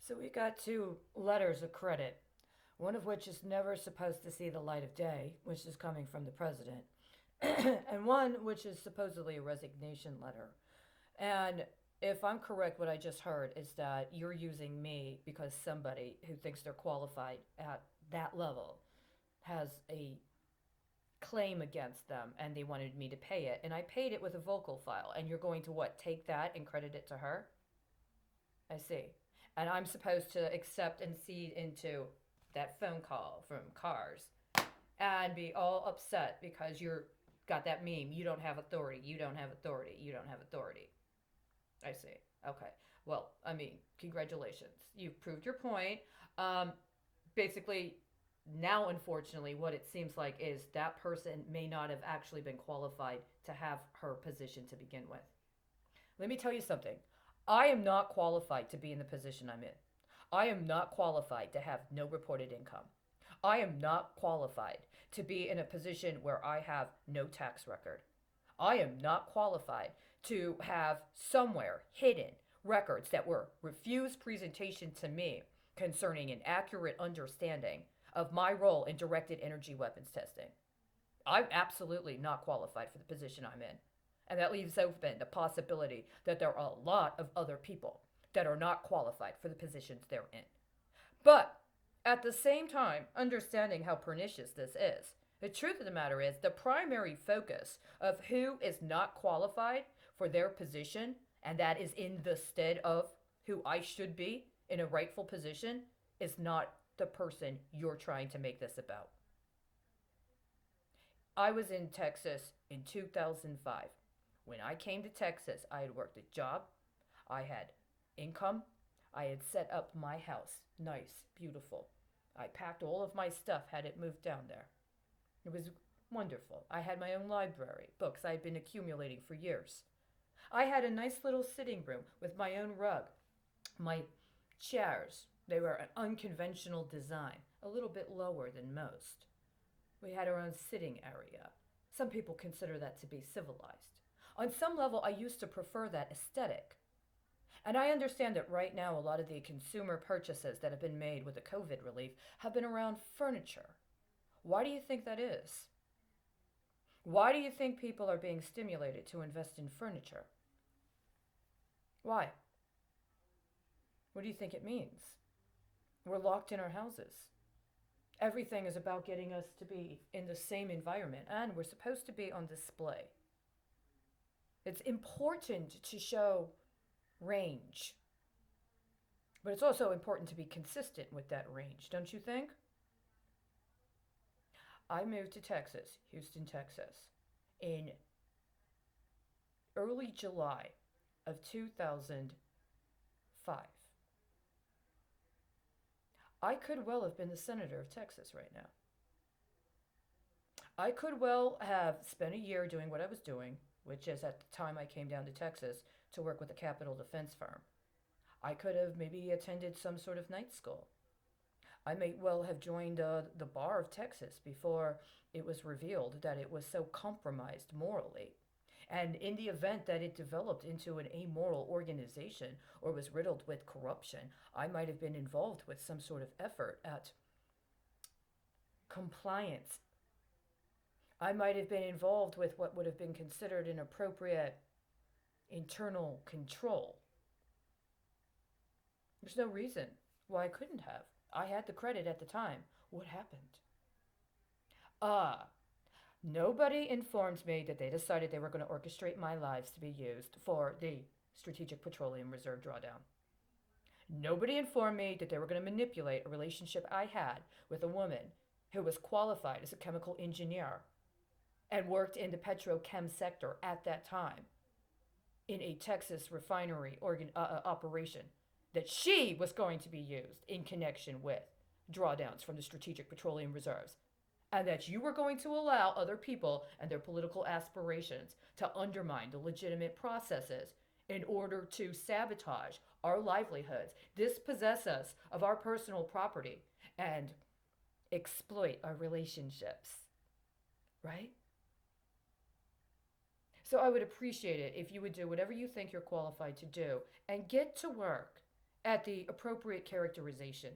So we got two letters of credit, one of which is never supposed to see the light of day, which is coming from the president, and one which is supposedly a resignation letter. And if I'm correct, what I just heard is that you're using me because somebody who thinks they're qualified at that level has a claim against them and they wanted me to pay it. And I paid it with a vocal file. And you're going to what? Take that and credit it to her? I see. And I'm supposed to accept and cede into that phone call from Cars and be all upset because you're got that meme. You don't have authority. You don't have authority. You don't have authority. I see. Okay. Well, I mean, congratulations. You've proved your point. Um, Basically, now, unfortunately, what it seems like is that person may not have actually been qualified to have her position to begin with. Let me tell you something. I am not qualified to be in the position I'm in. I am not qualified to have no reported income. I am not qualified to be in a position where I have no tax record. I am not qualified to have somewhere hidden records that were refused presentation to me concerning an accurate understanding of my role in directed energy weapons testing. I'm absolutely not qualified for the position I'm in. And that leaves open the possibility that there are a lot of other people that are not qualified for the positions they're in. But at the same time, understanding how pernicious this is, the truth of the matter is the primary focus of who is not qualified for their position, and that is in the stead of who I should be in a rightful position, is not the person you're trying to make this about. I was in Texas in 2005. When I came to Texas, I had worked a job, I had income, I had set up my house. Nice, beautiful. I packed all of my stuff, had it moved down there. It was wonderful. I had my own library, books I had been accumulating for years. I had a nice little sitting room with my own rug, my chairs. They were an unconventional design, a little bit lower than most. We had our own sitting area. Some people consider that to be civilized. On some level, I used to prefer that aesthetic. And I understand that right now, a lot of the consumer purchases that have been made with the COVID relief have been around furniture. Why do you think that is? Why do you think people are being stimulated to invest in furniture? Why? What do you think it means? We're locked in our houses. Everything is about getting us to be in the same environment, and we're supposed to be on display. It's important to show range, but it's also important to be consistent with that range, don't you think? I moved to Texas, Houston, Texas, in early July of 2005. I could well have been the senator of Texas right now. I could well have spent a year doing what I was doing, which is at the time I came down to Texas to work with a capital defense firm. I could have maybe attended some sort of night school. I may well have joined the bar of Texas before it was revealed that it was so compromised morally. And in the event that it developed into an amoral organization or was riddled with corruption, I might have been involved with some sort of effort at compliance. I might have been involved with what would have been considered an appropriate internal control. There's no reason why I couldn't have. I had the credit at the time. What happened? Ah, nobody informed me that they decided they were going to orchestrate my lives to be used for the Strategic Petroleum Reserve drawdown. Nobody informed me that they were going to manipulate a relationship I had with a woman who was qualified as a chemical engineer and worked in the petrochem sector at that time in a Texas refinery operation, that she was going to be used in connection with drawdowns from the Strategic Petroleum Reserves, and that you were going to allow other people and their political aspirations to undermine the legitimate processes in order to sabotage our livelihoods, dispossess us of our personal property, and exploit our relationships. Right? So I would appreciate it if you would do whatever you think you're qualified to do and get to work at the appropriate characterization.